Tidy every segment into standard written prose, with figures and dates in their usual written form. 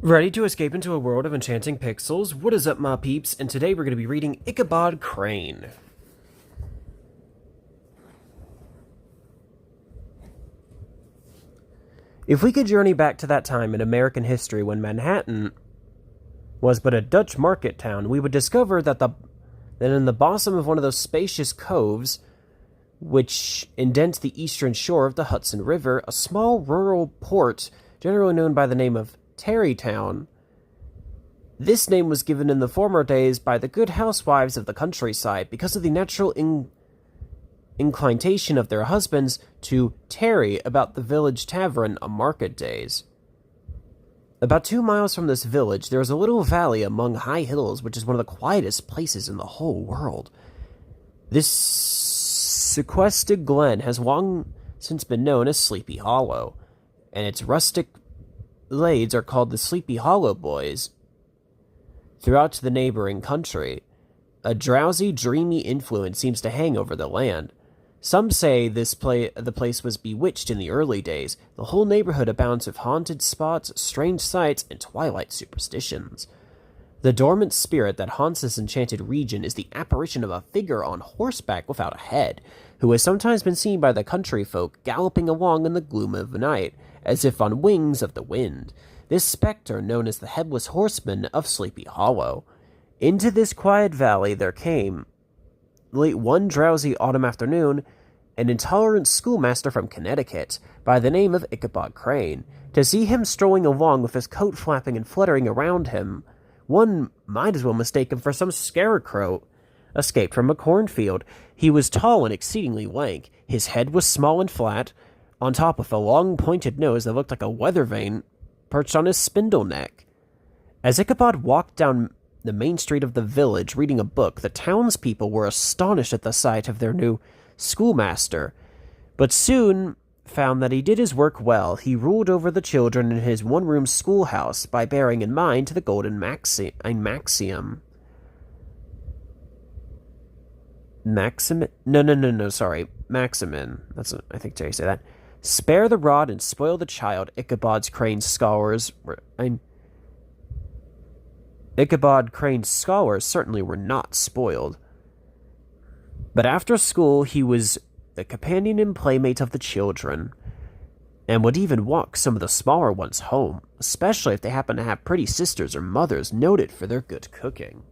Ready to escape into a world of enchanting pixels? What is up, my peeps? And today we're going to be reading Ichabod Crane. If we could journey back to that time in American history when Manhattan was but a Dutch market town, we would discover that in the bosom of one of those spacious coves which indent the eastern shore of the Hudson River, a small rural port generally known by the name of Tarrytown. This name was given in the former days by the good housewives of the countryside because of the natural inclination of their husbands to tarry about the village tavern on market days. About 2 miles from this village, there is a little valley among high hills, which is one of the quietest places in the whole world. This sequestered glen has long since been known as Sleepy Hollow, and its rustic glades are called the Sleepy Hollow Boys. Throughout the neighboring country, a drowsy, dreamy influence seems to hang over the land. Some say the place was bewitched in the early days. The whole neighborhood abounds with haunted spots, strange sights, and twilight superstitions. The dormant spirit that haunts this enchanted region is the apparition of a figure on horseback without a head, who has sometimes been seen by the country folk galloping along in the gloom of the night, as if on wings of the wind. This spectre, known as the Headless Horseman of Sleepy Hollow. Into this quiet valley there came, late one drowsy autumn afternoon, an intolerant schoolmaster from Connecticut, by the name of Ichabod Crane. To see him strolling along with his coat flapping and fluttering around him, one might as well mistake him for some scarecrow escaped from a cornfield. He was tall and exceedingly lank. His head was small and flat, on top of a long pointed nose that looked like a weather vane perched on his spindle neck. As Ichabod walked down the main street of the village reading a book, the townspeople were astonished at the sight of their new schoolmaster, but soon found that he did his work well. He ruled over the children in his one-room schoolhouse by bearing in mind the golden maximin. That's, I think Jerry said that. Spare the rod and spoil the child. Ichabod Crane's scholars certainly were not spoiled. But after school, he was the companion and playmate of the children, and would even walk some of the smaller ones home, especially if they happened to have pretty sisters or mothers noted for their good cooking.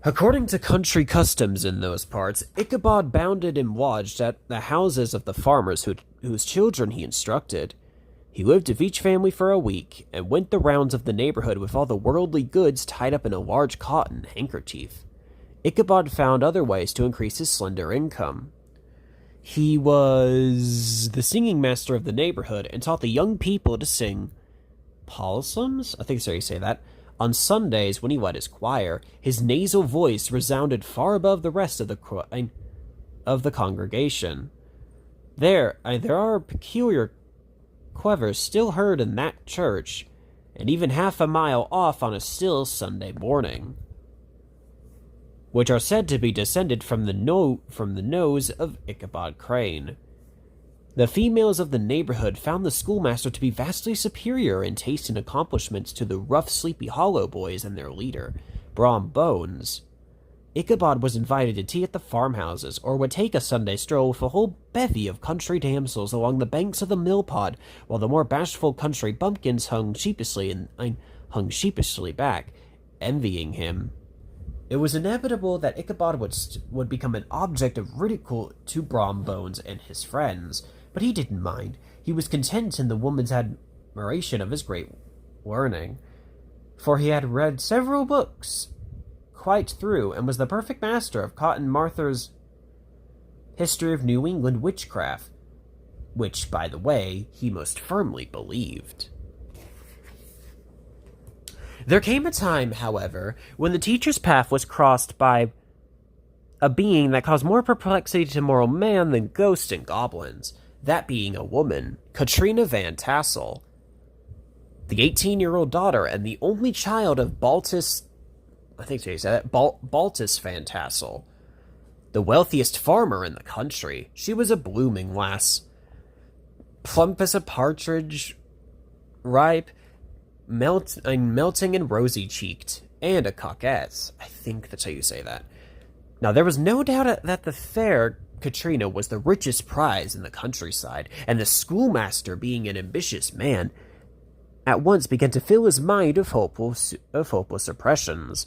According to country customs in those parts, Ichabod bounded and lodged at the houses of the farmers whose children he instructed. He lived with each family for a week, and went the rounds of the neighborhood with all the worldly goods tied up in a large cotton handkerchief. Ichabod found other ways to increase his slender income. He was the singing master of the neighborhood, and taught the young people to sing possums? I think so you say that. On Sundays, when he led his choir, his nasal voice resounded far above the rest of the congregation. There are peculiar quavers still heard in that church, and even half a mile off on a still Sunday morning, which are said to be descended from the nose of Ichabod Crane. The females of the neighborhood found the schoolmaster to be vastly superior in taste and accomplishments to the rough Sleepy Hollow boys and their leader, Brom. Ichabod was invited to tea at the farmhouses, or would take a Sunday stroll with a whole bevy of country damsels along the banks of the millpond, while the more bashful country bumpkins hung sheepishly back, envying him. It was inevitable that Ichabod would become an object of ridicule to Brom and his friends, but he didn't mind. He was content in the woman's admiration of his great learning, for he had read several books quite through, and was the perfect master of Cotton Mather's History of New England Witchcraft, which, by the way, he most firmly believed. There came a time, however, when the teacher's path was crossed by a being that caused more perplexity to mortal man than ghosts and goblins, that being a woman, Katrina Van Tassel, the 18-year-old daughter and the only child of Baltus Van Tassel, the wealthiest farmer in the country. She was a blooming lass, plump as a partridge, ripe, melting and rosy-cheeked, and a coquette. I think that's how you say that. Now, there was no doubt that the fair Katrina was the richest prize in the countryside, and the schoolmaster, being an ambitious man, at once began to fill his mind of hopeless impressions.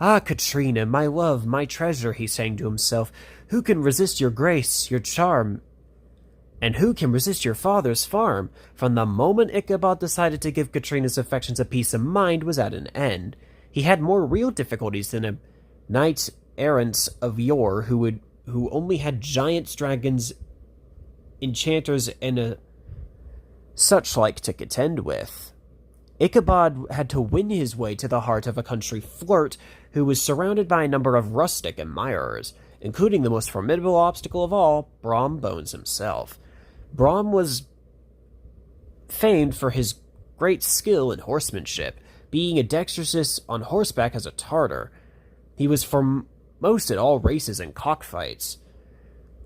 "Ah, Katrina, my love, my treasure," he sang to himself, "who can resist your grace, your charm? And who can resist your father's farm?" From the moment Ichabod decided to give Katrina's affections a peace of mind was at an end. He had more real difficulties than a knight-errant of yore who only had giants, dragons, enchanters, and such like to contend with. Ichabod had to win his way to the heart of a country flirt who was surrounded by a number of rustic admirers, including the most formidable obstacle of all, Brom Bones himself. Brom was famed for his great skill in horsemanship, being a dexterous on horseback as a Tartar. He was foremost at all races and cockfights,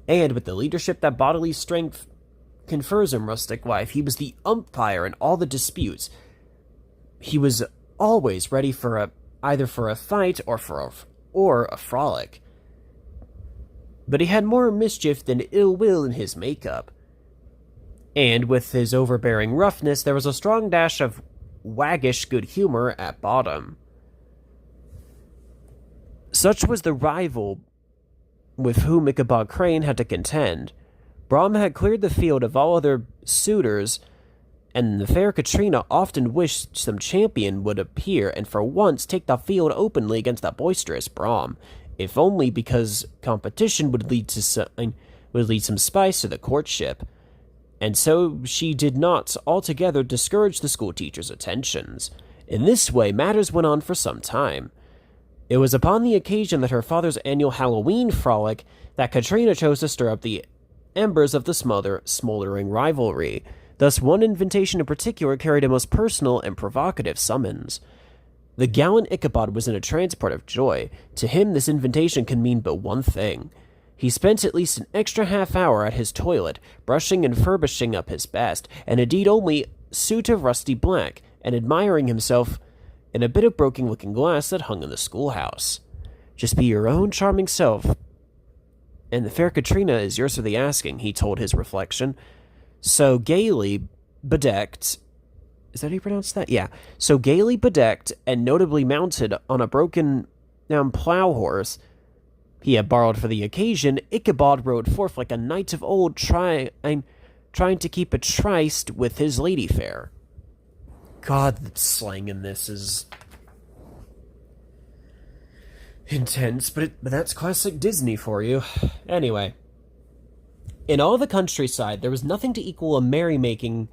and with the leadership that bodily strength confers in rustic life, he was the umpire in all the disputes. He was always ready for either for a fight or a frolic. But he had more mischief than ill will in his makeup. And with his overbearing roughness, there was a strong dash of waggish good humor at bottom. Such was the rival with whom Ichabod Crane had to contend. Brom had cleared the field of all other suitors, and the fair Katrina often wished some champion would appear and for once take the field openly against that boisterous Brom, if only because competition would lead some spice to the courtship. And so she did not altogether discourage the schoolteacher's attentions. In this way, matters went on for some time. It was upon the occasion that her father's annual Halloween frolic that Katrina chose to stir up the embers of the smoldering rivalry. Thus, one invitation in particular carried a most personal and provocative summons. The gallant Ichabod was in a transport of joy. To him, this invitation could mean but one thing. He spent at least an extra half-hour at his toilet, brushing and furbishing up his best, and indeed only suit of rusty black, and admiring himself in a bit of broken-looking glass that hung in the schoolhouse. Just be your own charming self, and the fair Katrina is yours for the asking, he told his reflection. So gaily bedecked... Is that how you pronounce that? Yeah. So gaily bedecked and notably mounted on a broken-down plough horse he had borrowed for the occasion, Ichabod rode forth like a knight of old, trying to keep a tryst with his lady fair. God, the slang in this is intense, but that's classic Disney for you. Anyway, in all the countryside, there was nothing to equal a merrymaking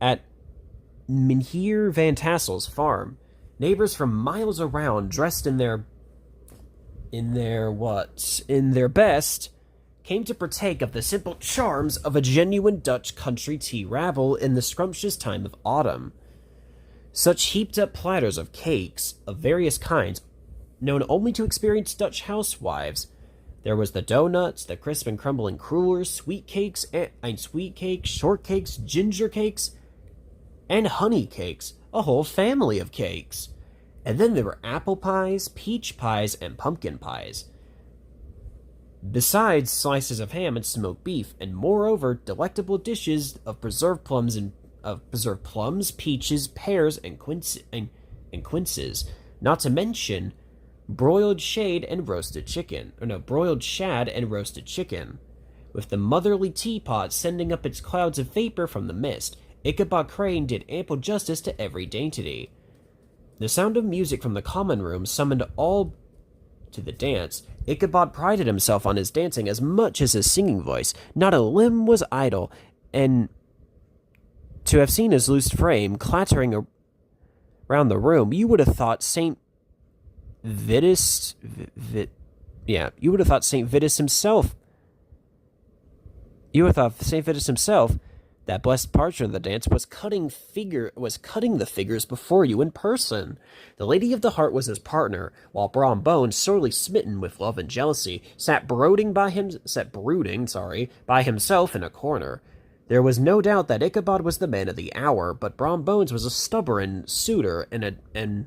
at Mynheer Van Tassel's farm. Neighbors from miles around, dressed in their best, came to partake of the simple charms of a genuine Dutch country tea ravel in the scrumptious time of autumn. Such heaped-up platters of cakes of various kinds, known only to experienced Dutch housewives. There was the doughnuts, the crisp and crumbling crullers, sweet cakes, shortcakes, ginger cakes, and honey cakes, a whole family of cakes. And then there were apple pies, peach pies, and pumpkin pies. Besides slices of ham and smoked beef, and moreover, delectable dishes of preserved plums, peaches, pears, and quinces. Not to mention broiled shad and roasted chicken, with the motherly teapot sending up its clouds of vapor from the mist. Ichabod Crane did ample justice to every dainty. The sound of music from the common room summoned all to the dance. Ichabod prided himself on his dancing as much as his singing voice. Not a limb was idle, and to have seen his loose frame clattering around the room, you would have thought Saint Vitus himself. That blessed partner of the dance was cutting the figures before you in person. The lady of the heart was his partner, while Brom Bones, sorely smitten with love and jealousy, sat brooding by himself in a corner. There was no doubt that Ichabod was the man of the hour, but Brom Bones was a stubborn suitor and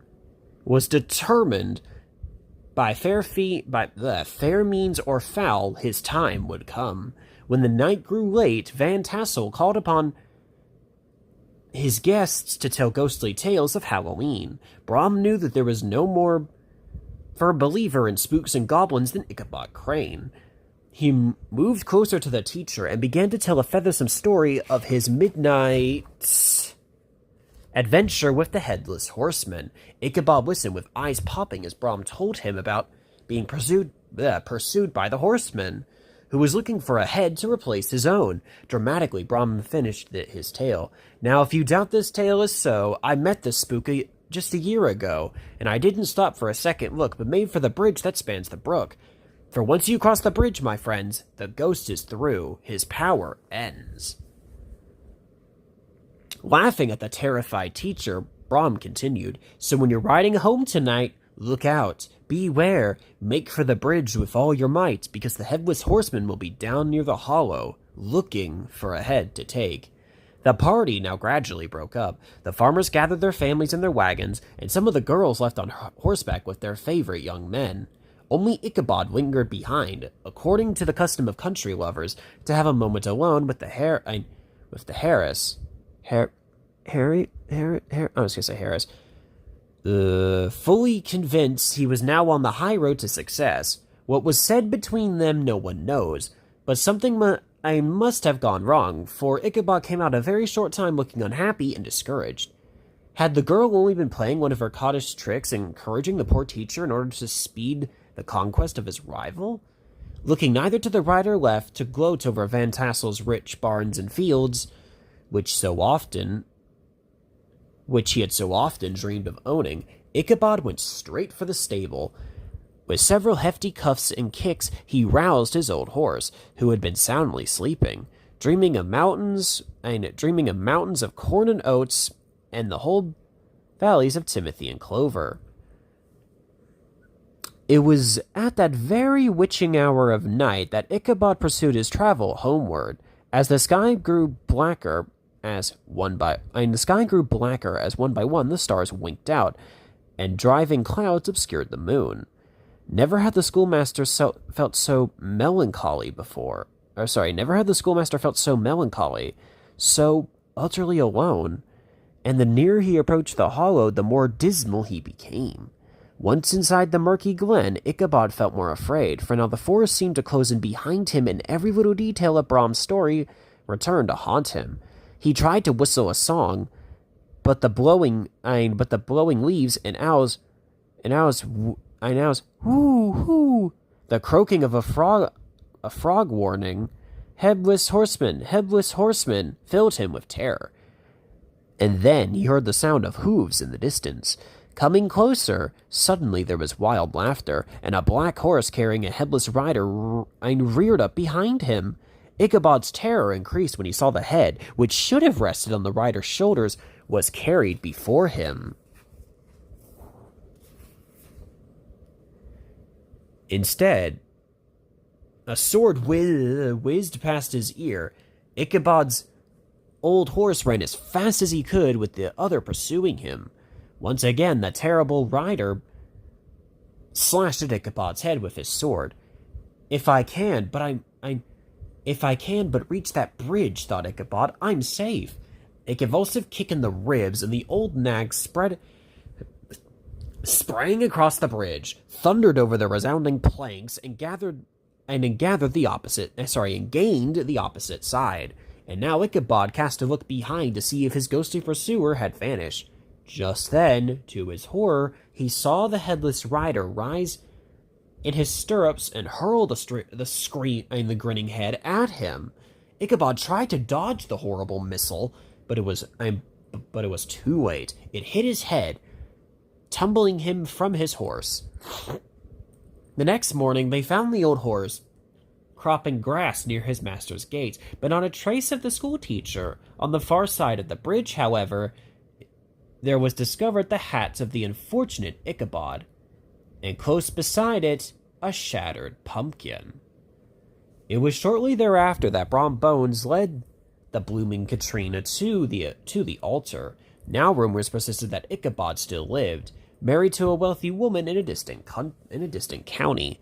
was determined by fair means or foul his time would come. When the night grew late, Van Tassel called upon his guests to tell ghostly tales of Halloween. Brom knew that there was no more for a believer in spooks and goblins than Ichabod Crane. He moved closer to the teacher and began to tell a feathersome story of his midnight adventure with the Headless Horseman. Ichabod listened with eyes popping as Brom told him about being pursued by the horseman, who was looking for a head to replace his own. Dramatically, Brom finished his tale. Now, if you doubt this tale is so, I met this spook just a year ago, and I didn't stop for a second look, but made for the bridge that spans the brook. For once you cross the bridge, my friends, the ghost is through. His power ends. Laughing at the terrified teacher, Brom continued, so when you're riding home tonight, look out, beware, make for the bridge with all your might, because the Headless Horseman will be down near the hollow, looking for a head to take. The party now gradually broke up. The farmers gathered their families in their wagons, and some of the girls left on horseback with their favorite young men. Only Ichabod lingered behind, according to the custom of country lovers, to have a moment alone with Harris. Fully convinced he was now on the high road to success. What was said between them no one knows, but something must have gone wrong, for Ichabod came out a very short time looking unhappy and discouraged. Had the girl only been playing one of her cottage tricks, encouraging the poor teacher in order to speed the conquest of his rival? Looking neither to the right or left to gloat over Van Tassel's rich barns and fields, which he had so often dreamed of owning, Ichabod went straight for the stable. With several hefty cuffs and kicks, he roused his old horse, who had been soundly sleeping, dreaming of mountains of corn and oats, and the whole valleys of timothy and clover. It was at that very witching hour of night that Ichabod pursued his travel homeward, as the sky grew blacker as one by one the stars winked out, and driving clouds obscured the moon. Never had the schoolmaster felt so melancholy, so utterly alone, and the nearer he approached the hollow, the more dismal he became. Once inside the murky glen, Ichabod felt more afraid, for now the forest seemed to close in behind him, and every little detail of Brom's story returned to haunt him. He tried to whistle a song, but the blowing leaves and owls whoo, the croaking of a frog warning, headless horseman, filled him with terror. And then he heard the sound of hooves in the distance. Coming closer, suddenly there was wild laughter, and a black horse carrying a headless rider reared up behind him. Ichabod's terror increased when he saw the head, which should have rested on the rider's shoulders, was carried before him. Instead, a sword whizzed past his ear. Ichabod's old horse ran as fast as he could, with the other pursuing him. Once again, the terrible rider slashed at Ichabod's head with his sword. If I can but reach that bridge, thought Ichabod, I'm safe. A convulsive kick in the ribs, and the old nag sprang across the bridge, thundered over the resounding planks, and gained the opposite side. And now Ichabod cast a look behind to see if his ghostly pursuer had vanished. Just then, to his horror, he saw the headless rider rise in his stirrups and hurl the grinning head at him. Ichabod tried to dodge the horrible missile, but it was too late. It hit his head, tumbling him from his horse. The next morning, they found the old horse cropping grass near his master's gate, but not a trace of the schoolteacher. On the far side of the bridge, however, there was discovered the hat of the unfortunate Ichabod, and close beside it, a shattered pumpkin. It was shortly thereafter that Brom Bones led the blooming Katrina to the altar. Now rumors persisted that Ichabod still lived, married to a wealthy woman in a distant county.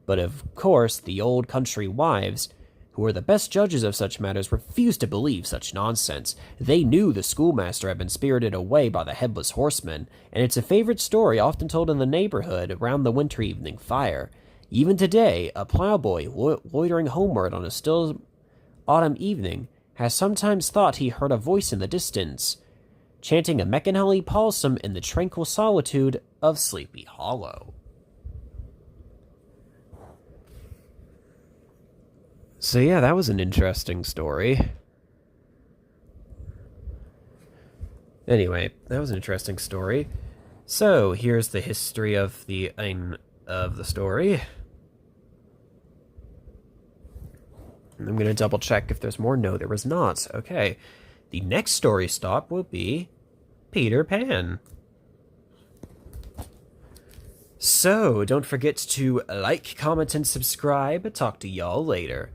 But of course, the old country wives, who were the best judges of such matters, refused to believe such nonsense. They knew the schoolmaster had been spirited away by the headless horseman, and it's a favorite story often told in the neighborhood around the winter evening fire. Even today, a plowboy loitering homeward on a still autumn evening has sometimes thought he heard a voice in the distance, chanting a Mechanelli Paulsum in the tranquil solitude of Sleepy Hollow. So yeah, that was an interesting story. Anyway, that was an interesting story. So here's the history of the story. I'm going to double check if there's more. No, there was not. Okay. The next story stop will be Peter Pan. So, don't forget to like, comment, and subscribe. Talk to y'all later.